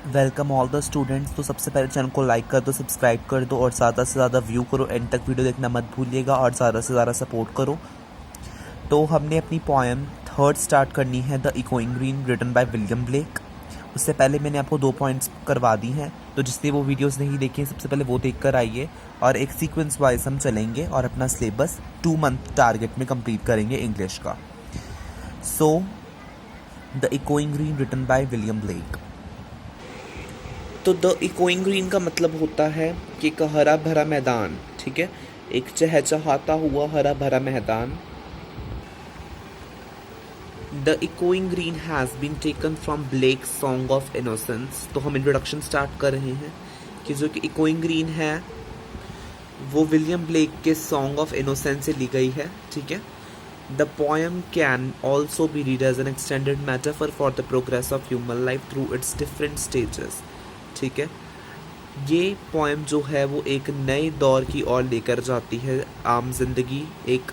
Welcome all the students. तो सबसे पहले चैनल को लाइक कर दो, सब्सक्राइब कर दो और ज़्यादा से ज़्यादा व्यू करो। एंड तक वीडियो देखना मत भूलिएगा और ज़्यादा से ज़्यादा सपोर्ट करो। तो हमने अपनी पोएम थर्ड स्टार्ट करनी है, the echoing green, written by William Blake. उससे पहले मैंने आपको 2 पॉइंट्स करवा दी हैं, तो जिसने वो वीडियोस नहीं देखी सबसे पहले वो देख कर आइए। और एक सीक्वेंस वाइज हम चलेंगे और अपना सिलेबस 2 मंथ टारगेट में कंप्लीट करेंगे इंग्लिश का। So the echoing green, written by William Blake. तो द इकोइंग ग्रीन का मतलब होता है कि एक हरा भरा मैदान, ठीक है, एक चहचहाता हुआ हरा भरा मैदान। The echoing green has been taken from Blake song of innocence. तो हम इंट्रोडक्शन स्टार्ट कर रहे हैं कि जो कि इकोइंग ग्रीन है वो विलियम ब्लेक के सॉन्ग ऑफ इनोसेंस से ली गई है, ठीक है। The poem can also be read as an extended metaphor for the progress of human life through its different stages, ठीक है। ये पोएम जो है वो एक नए दौर की ओर लेकर जाती है आम जिंदगी, एक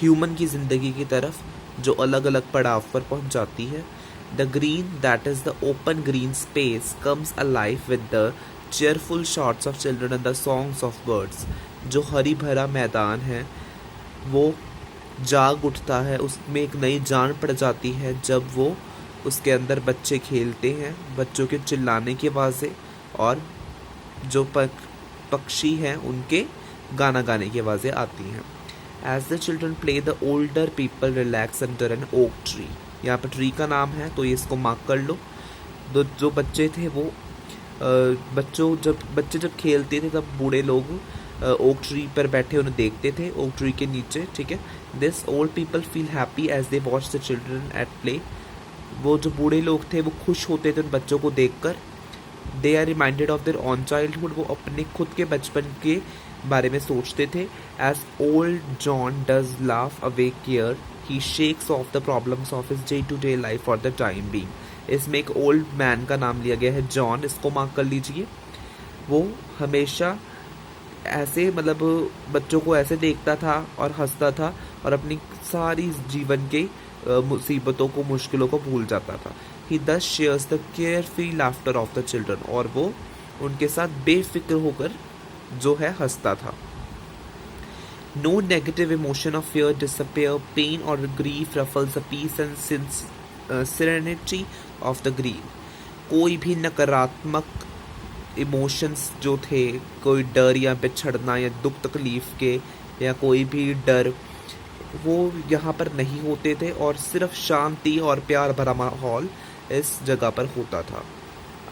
ह्यूमन की ज़िंदगी की तरफ, जो अलग अलग पड़ाव पर पहुंच जाती है। The green, that is the open green space, comes alive with the cheerful shots of children and the songs of birds. जो हरी भरा मैदान है वो जाग उठता है, उसमें एक नई जान पड़ जाती है जब वो उसके अंदर बच्चे खेलते हैं, बच्चों के चिल्लाने की आवाज़ें और जो पक्षी हैं उनके गाना गाने की आवाज़ें आती हैं। As the children play the older people relax under an oak tree. यहाँ पर ट्री का नाम है तो ये इसको मार्क कर लो। जो बच्चे थे वो बच्चे जब खेलते थे तब बूढ़े लोग ओक ट्री पर बैठे उन्हें देखते थे, ओक ट्री के नीचे, ठीक है। This old people feel happy as they watch the children at play. वो जो बूढ़े लोग थे वो खुश होते थे उन बच्चों को देखकर। They are reminded of their own childhood. वो अपने खुद के बचपन के बारे में सोचते थे। As old John does laugh away care, he shakes off the problems of his day to day life for the time being. इसमें एक ओल्ड मैन का नाम लिया गया है जॉन, इसको मार्क कर लीजिए। वो हमेशा ऐसे मतलब बच्चों को ऐसे देखता था और हंसता था और अपनी सारी जीवन के मुसीबतों को, मुश्किलों को भूल जाता था। ही दस shares the care free laughter of the children. और वो उनके साथ बेफिक्र होकर जो है हंसता था। No negative emotion of fear disappear, pain और grief ruffles the peace and serenity of the green। कोई भी नकारात्मक इमोशंस जो थे, कोई डर या बिछड़ना या दुख तकलीफ के या कोई भी डर, वो यहाँ पर नहीं होते थे और सिर्फ शांति और प्यार भरा माहौल इस जगह पर होता था।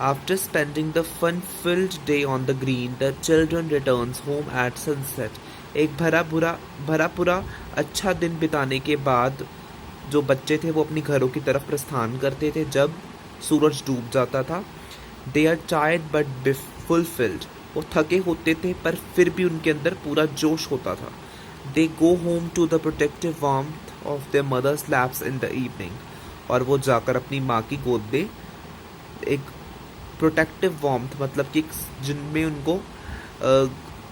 After spending the fun-filled day on the green, the children returns home at sunset। एक भरा पूरा अच्छा दिन बिताने के बाद जो बच्चे थे वो अपनी घरों की तरफ प्रस्थान करते थे जब सूरज डूब जाता था। They are tired but fulfilled। वो थके होते थे पर फिर भी उनके अंदर पूरा जोश होता था। They go home to the protective warmth of their mother's laps in the evening। और वो जाकर अपनी माँ की गोद में, एक प्रोटेक्टिव वार्मथ मतलब कि जिनमें उनको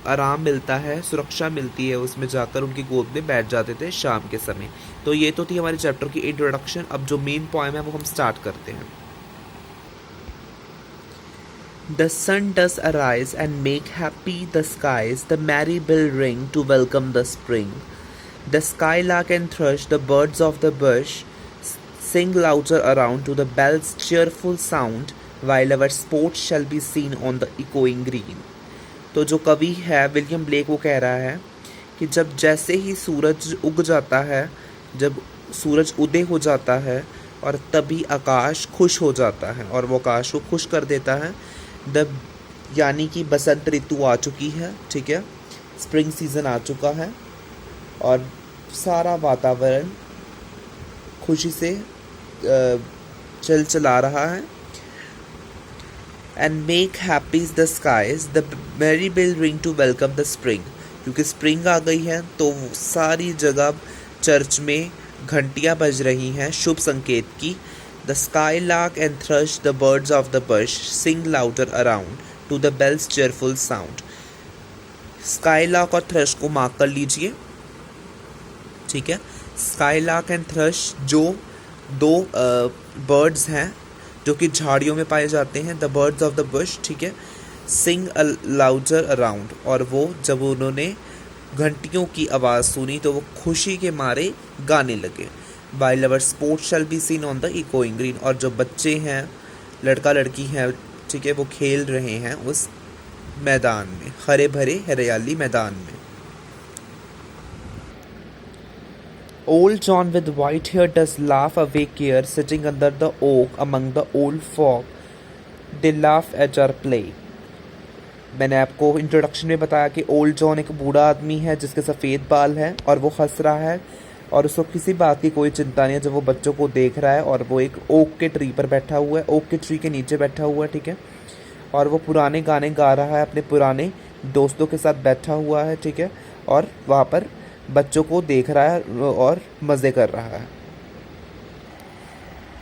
आराम मिलता है, सुरक्षा मिलती है, उसमें जाकर उनकी गोद में बैठ जाते थे शाम के समय। तो ये तो थी हमारे चैप्टर की इंट्रोडक्शन। अब जो मेन पोएम है वो हम स्टार्ट करते हैं। The sun does arise and make happy the skies, the merry bill ring to welcome the spring. The skylark and thrush, the birds of the bush, sing louder around to the bell's cheerful sound, while our sports shall be seen on the echoing green। तो जो कवि है William Blake वो कह रहा है कि जब जैसे ही सूरज उग जाता है, जब सूरज उदय हो जाता है और तभी आकाश खुश हो जाता है और वो आकाश को खुश कर देता है। यानी कि बसंत ऋतु आ चुकी है, ठीक है, स्प्रिंग सीजन आ चुका है और सारा वातावरण खुशी से चला रहा है। And make happy the skies, the merry bill ring to welcome the spring. क्योंकि स्प्रिंग आ गई है तो सारी जगह चर्च में घंटियां बज रही हैं शुभ संकेत की। The skylark and thrush, the birds of the bush, sing louder around to the bells cheerful sound. Skylark और थ्रश को मार्क कर लीजिए, ठीक है। स्काई लार्क एंड थ्रश जो दो बर्ड्स हैं जो कि झाड़ियों में पाए जाते हैं। The birds of the Bush, ठीक है, सिंग अ लाउडर अराउंड, और वो जब उन्होंने घंटियों की आवाज़ सुनी तो वो खुशी के मारे गाने लगे। While our sports shall be seen on the echoing green, और जो बच्चे हैं, लड़का लड़की हैं, ठीक है, वो खेल रहे हैं उस मैदान में, हरे भरे हरियाली मैदान में। Old John with white hair does laugh awake here, sitting under the oak among the old folk. They laugh at our play. मैंने आपको इंट्रोडक्शन में बताया कि ओल्ड जॉन एक बूढ़ा आदमी है जिसके सफ़ेद बाल हैं और वो हंस रहा है और उसको किसी बात की कोई चिंता नहीं है जब वो बच्चों को देख रहा है। और वो एक ओक के ट्री पर बैठा हुआ है, ओक के ट्री के नीचे बैठा हुआ है, ठीक है, और वो पुराने गाने गा रहा है, अपने पुराने दोस्तों के साथ बैठा हुआ है, ठीक है, और वहाँ पर बच्चों को देख रहा है और मज़े कर रहा है।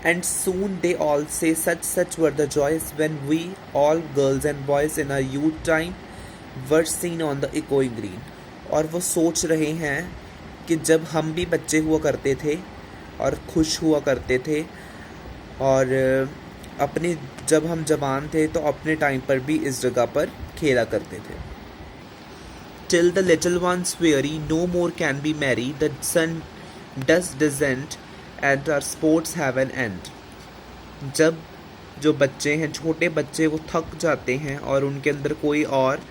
And soon they all say such were the joys when we all girls and boys in our youth time were seen on the echoing green. और वो सोच रहे हैं कि जब हम भी बच्चे हुआ करते थे और खुश हुआ करते थे और अपने जब हम जवान थे तो अपने टाइम पर भी इस जगह पर खेला करते थे। Till the little ones weary, no more can be merry, the sun does descend and our sports have an end. जब जो बच्चे हैं, छोटे बच्चे, वो थक जाते हैं और उनके अंदर कोई और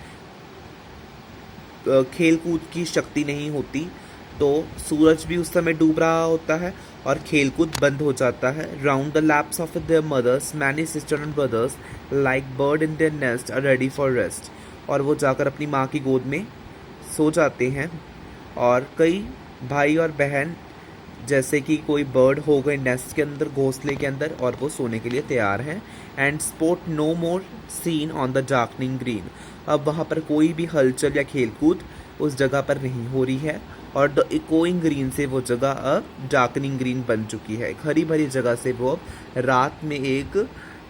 खेल कूद की शक्ति नहीं होती तो सूरज भी उस समय डूब रहा होता है और खेल कूद बंद हो जाता है। Round the laps of their mothers many sister and brothers like bird in their nest are ready for rest. और वो जाकर अपनी माँ की गोद में सो जाते हैं और कई भाई और बहन जैसे कि कोई बर्ड हो गए नेस्ट के अंदर, घोंसले के अंदर, और वो सोने के लिए तैयार हैं। And sport no more seen on the darkening green. अब वहाँ पर कोई भी हलचल या खेलकूद उस जगह पर नहीं हो रही है और द इकोइंग ग्रीन से वो जगह अब डार्कनिंग ग्रीन बन चुकी है। एक हरी भरी जगह से वो अब रात में एक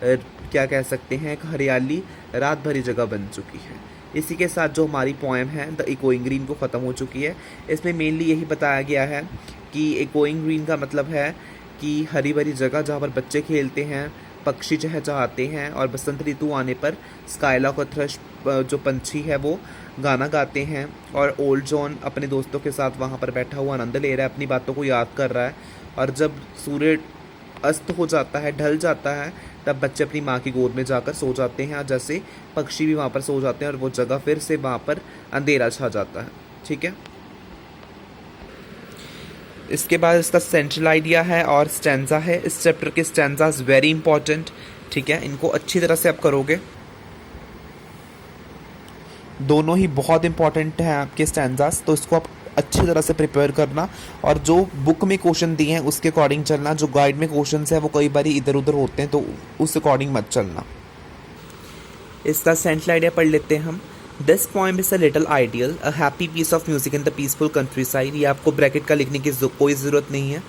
क्या कह सकते हैं, एक हरियाली रात भरी जगह बन चुकी है। इसी के साथ जो हमारी पोएम है द इकोइंग ग्रीन को ख़त्म हो चुकी है। इसमें मेनली यही बताया गया है कि इकोइंग ग्रीन का मतलब है कि हरी भरी जगह जहाँ पर बच्चे खेलते हैं, पक्षी चहचहाते हैं और बसंत ऋतु आने पर स्काइलॉक और थ्रश जो पंछी है वो गाना गाते हैं और ओल्ड जॉन अपने दोस्तों के साथ वहाँ पर बैठा हुआ आनंद ले रहा है, अपनी बातों को याद कर रहा है। और जब सूर्य अस्त हो जाता है, ढल जाता है, तब बच्चे अपनी माँ की गोद में जाकर सो जाते हैं और जैसे पक्षी भी वहाँ पर सो जाते हैं और वो जगह फिर से वहाँ पर अंधेरा छा जाता है। ठीक है, इसके बाद इसका सेंट्रल आइडिया है और स्टैंजा है। इस चैप्टर के स्टैंजाज वेरी इंपॉर्टेंट, ठीक है, इनको अच्छी तरह से आप करोगे। दोनों ही बहुत इंपॉर्टेंट हैं आपके स्टैंजाज, तो इसको आप अच्छी तरह से प्रिपेयर करना और जो बुक में क्वेश्चन दिए हैं उसके अकॉर्डिंग चलना। जो गाइड में क्वेश्चन है वो कई बार इधर उधर होते हैं तो उस अकॉर्डिंग मत चलना। इसका सेंट्रल आइडिया पढ़ लेते हैं हम। This poem is a little ideal, a happy piece of music in the peaceful countryside. ये आपको ब्रैकेट का लिखने की कोई ज़रूरत नहीं है,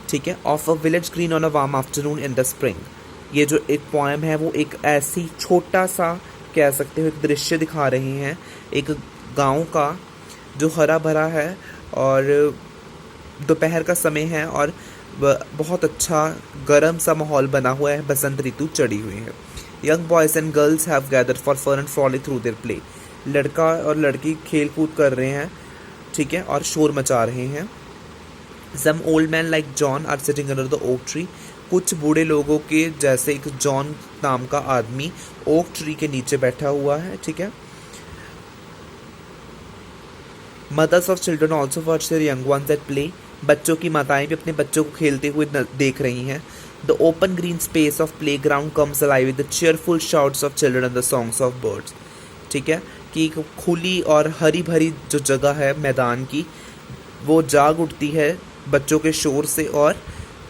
ठीक है। Of a village green on a warm afternoon in the spring. ये जो एक पोएम है वो एक ऐसी छोटा सा कह सकते हो एक दृश्य दिखा रहे हैं, एक गांव का जो हरा भरा है और दोपहर का समय है और बहुत अच्छा गर्म सा माहौल बना हुआ है, बसंत ऋतु चढ़ी हुई है। Young boys and girls have gathered for fun and frolic through their play. लड़का और लड़की खेल कूद कर रहे हैं, ठीक है, और शोर मचा रहे हैं। Some old man like John are sitting under the oak tree. कुछ बूढ़े लोगों के जैसे एक जॉन नाम का आदमी ओक ट्री के नीचे बैठा हुआ है, ठीक है। Mothers of children also watch their young ones at play. बच्चों की माताएं भी अपने बच्चों को खेलते हुए देख रही हैं। The open green space of play ground comes alive with the cheerful shouts of children and the songs of birds. ठीक है, कि खुली और हरी भरी जो जगह है मैदान की वो जाग उठती है बच्चों के शोर से और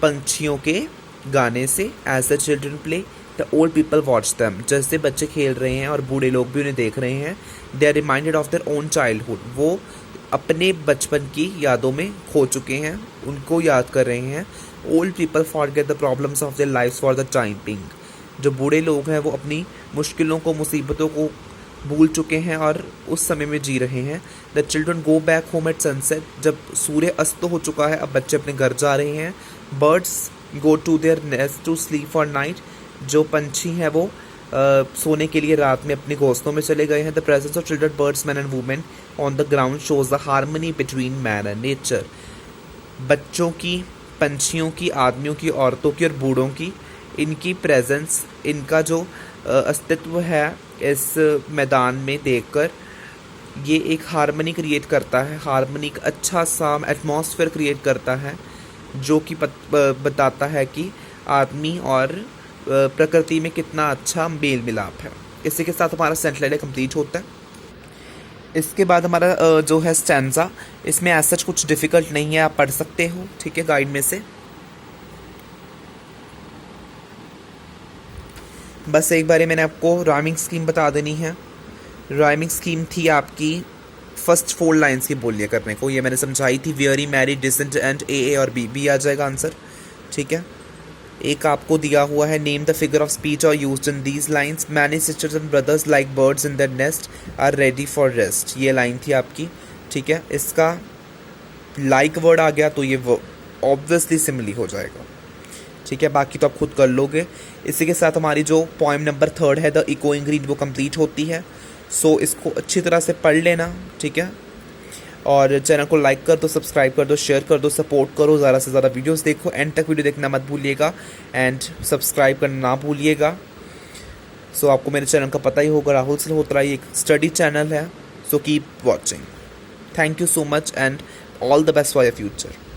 पंछियों के गाने से। As the children play the old people watch them. जैसे बच्चे खेल रहे हैं और बूढ़े लोग भी उन्हें देख रहे हैं। They are reminded of their own childhood. वो अपने बचपन की यादों में खो चुके हैं, उनको याद कर रहे हैं। Old people forget the problems of their lifes for the time being. जो बूढ़े लोग हैं वो अपनी मुश्किलों को, मुसीबतों को भूल चुके हैं और उस समय में जी रहे हैं। The children go back home at sunset. जब सूर्य अस्त हो चुका है अब बच्चे अपने घर जा रहे हैं। Birds go to their nest to sleep for night. जो पंछी हैं वो सोने के लिए रात में अपने घोंसलों में चले गए हैं। The presence of children birds man and women on the ground shows the harmony between man and nature. बच्चों की, पंछियों की, आदमियों की, औरतों की और बूढ़ों की, इनकी प्रेजेंस, इनका जो अस्तित्व है इस मैदान में देखकर ये एक हार्मनी क्रिएट करता है, हार्मनी का अच्छा सा एटमॉस्फेयर क्रिएट करता है, जो कि बताता है कि आदमी और प्रकृति में कितना अच्छा मेल मिलाप है। इसी के साथ हमारा सेंटेंस कंप्लीट होता है। इसके बाद हमारा जो है स्टैंजा, इसमें ऐसा कुछ डिफ़िकल्ट नहीं है, आप पढ़ सकते हो, ठीक है, गाइड में से। बस एक बार मैंने आपको राइमिंग स्कीम बता देनी है। राइमिंग स्कीम थी आपकी फर्स्ट 4 लाइन्स की बोलिए करने को, ये मैंने समझाई थी। वेरी मैरी डिसेंट एंड ए और बी आ जाएगा आंसर, ठीक है। एक आपको दिया हुआ है, name the figure of speech और used in these lines. Many sisters and brothers like birds in their nest are ready for rest, ये लाइन थी आपकी, ठीक है। इसका लाइक वर्ड आ गया तो ये ऑब्वियसली सिमिली हो जाएगा, ठीक है। बाकी तो आप खुद कर लोगे। इसी के साथ हमारी जो पॉइंट नंबर 3 है द इकोइंग रीड, वो कंप्लीट होती है। सो इसको अच्छी तरह से पढ़ लेना, ठीक है। और चैनल को लाइक कर दो, सब्सक्राइब कर दो, शेयर कर दो, सपोर्ट करो, ज़्यादा से ज़्यादा वीडियोस देखो, एंड तक वीडियो देखना मत भूलिएगा एंड सब्सक्राइब करना ना भूलिएगा। सो आपको मेरे चैनल का पता ही होगा, राहुल सल्होत्रा, ये एक स्टडी चैनल है। So keep watching. Thank you so much and all the best for your future.